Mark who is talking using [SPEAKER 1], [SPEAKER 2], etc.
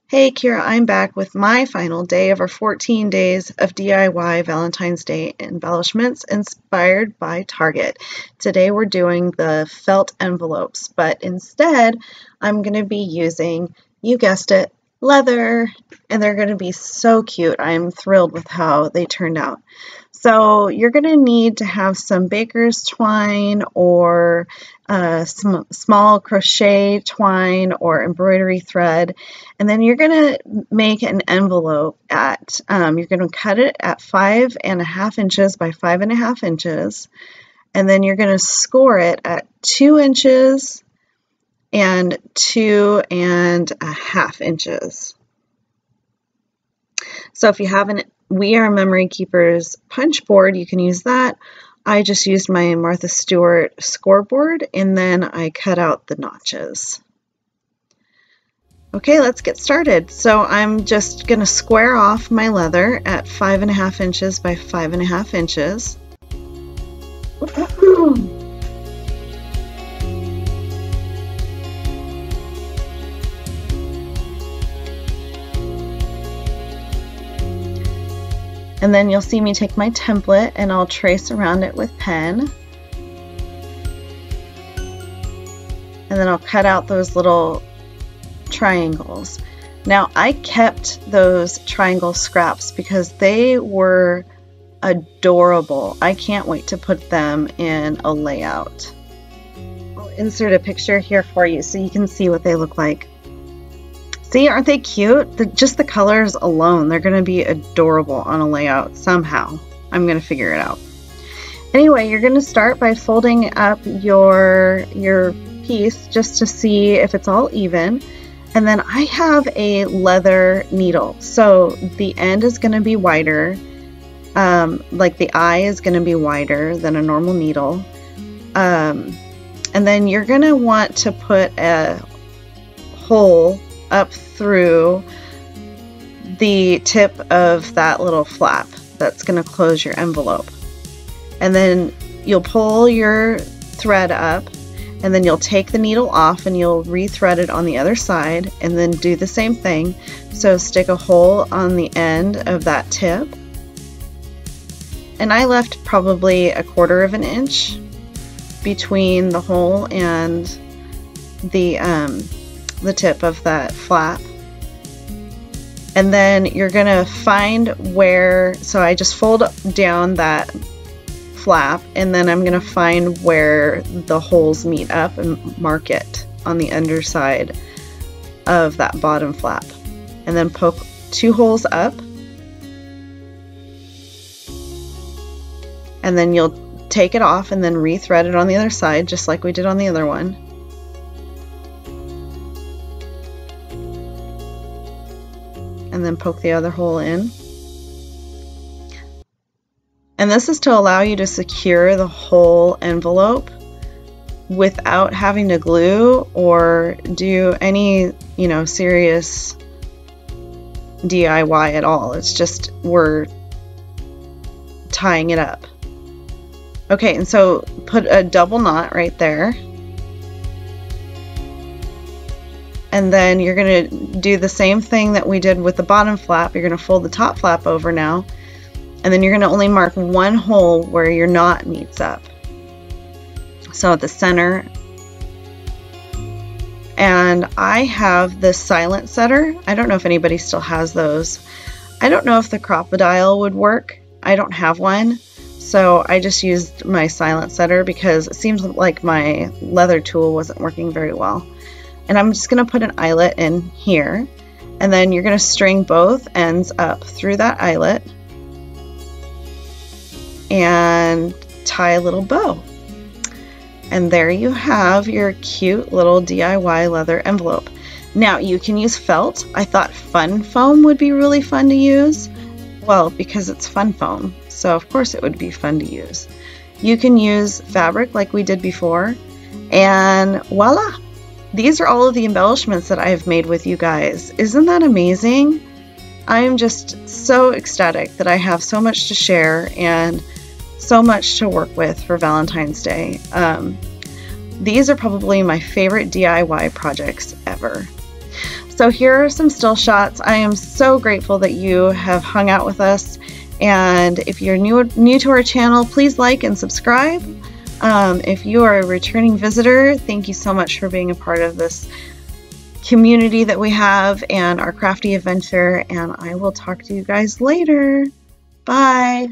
[SPEAKER 1] Hey Kira, I'm back with my final day of our 14 days of DIY Valentine's Day embellishments inspired by Target. Today we're doing the felt envelopes, but instead I'm going to be using, you guessed it, leather, and they're going to be so cute. I'm thrilled with how they turned out. So you're going to need to have some baker's twine or some small crochet twine or embroidery thread, and then you're going to make an envelope at, you're going to cut it at 5.5 inches by 5.5 inches, and then you're going to score it at 2 inches and 2.5 inches. So if you have an We Are Memory Keepers punch board, you can use that. I just used my Martha Stewart scoreboard, and then I cut out the notches. Okay, let's get started. So I'm just going to square off my leather at 5.5 inches by 5.5 inches. And then you'll see me take my template and I'll trace around it with pen. And then I'll cut out those little triangles. Now I kept those triangle scraps because they were adorable. I can't wait to put them in a layout. I'll insert a picture here for you so you can see what they look like. See, aren't they cute? Just the colors alone, they're going to be adorable on a layout somehow. I'm going to figure it out. Anyway, you're going to start by folding up your piece just to see if it's all even. And then I have a leather needle, so the end is going to be wider, like the eye is going to be wider than a normal needle. And then you're going to want to put a hole up through the tip of that little flap that's going to close your envelope. And then you'll pull your thread up, and then you'll take the needle off and you'll re-thread it on the other side, and then do the same thing. So stick a hole on the end of that tip, and I left probably 1/4 inch between the hole and the tip of that flap. And then you're gonna find where, so I just fold down that flap, and then I'm gonna find where the holes meet up and mark it on the underside of that bottom flap, and then poke 2 holes up, and then you'll take it off and then re-thread it on the other side just like we did on the other one. And then poke the other hole in. And this is to allow you to secure the whole envelope without having to glue or do any, serious DIY at all. It's just we're tying it up. Okay, and so put a double knot right there. And then you're going to do the same thing that we did with the bottom flap. You're going to fold the top flap over now, and then you're going to only mark 1 hole where your knot meets up. So at the center. And I have this silent setter. I don't know if anybody still has those. I don't know if the crocodile would work. I don't have one. So I just used my silent setter because it seems like my leather tool wasn't working very well. And I'm just going to put an eyelet in here, and then you're going to string both ends up through that eyelet and tie a little bow. And there you have your cute little DIY leather envelope. Now you can use felt. I thought fun foam would be really fun to use. Well, because it's fun foam, so of course it would be fun to use. You can use fabric like we did before, and voila! These are all of the embellishments that I have made with you guys. Isn't that amazing? I am just so ecstatic that I have so much to share and so much to work with for Valentine's Day. These are probably my favorite DIY projects ever. So here are some still shots. I am so grateful that you have hung out with us. And if you're new to our channel, please like and subscribe. If you are a returning visitor, thank you so much for being a part of this community that we have and our crafty adventure. And I will talk to you guys later. Bye.